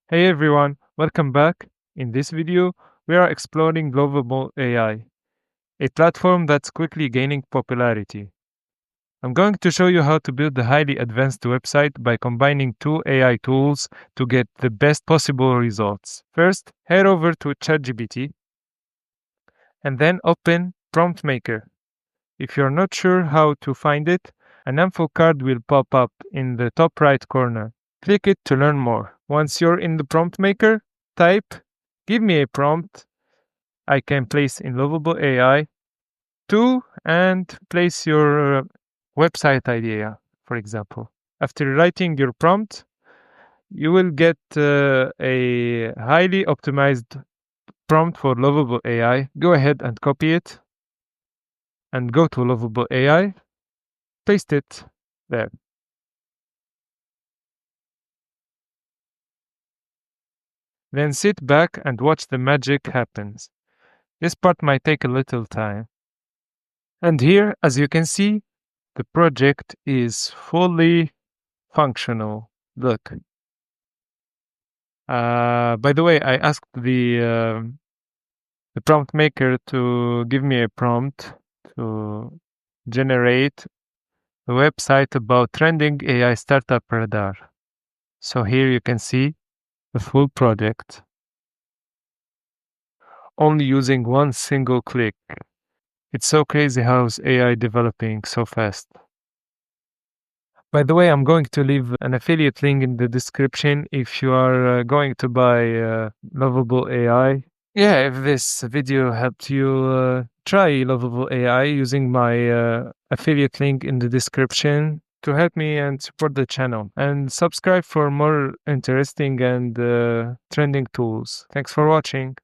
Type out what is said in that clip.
Hey everyone, welcome back. In this video, we are exploring Lovable AI, a platform that's quickly gaining popularity. I'm going to show you how to build a highly advanced website by combining two AI tools to get the best possible results. First, head over to ChatGPT and then open Prompt Maker. If you're not sure how to find it, an info card will pop up in the top right corner. Click it to learn more. Once you're in the prompt maker, type, give me a prompt I can place in Lovable AI to and place your website idea, for example. After writing your prompt, you will get a highly optimized prompt for Lovable AI. Go ahead and copy it and go to Lovable AI, paste it there. Then sit back and watch the magic happens. This part might take a little time. And here, as you can see, the project is fully functional. Look. By the way, I asked the prompt maker to give me a prompt to generate a website about trending AI startup radar. So here you can see the full project, only using one single click. It's so crazy how's AI developing so fast. By the way, I'm going to leave an affiliate link in the description if you are going to buy Lovable AI. Yeah, if this video helped you, try Lovable AI using my affiliate link in the description to help me and support the channel. And subscribe for more interesting and trending tools. Thanks for watching.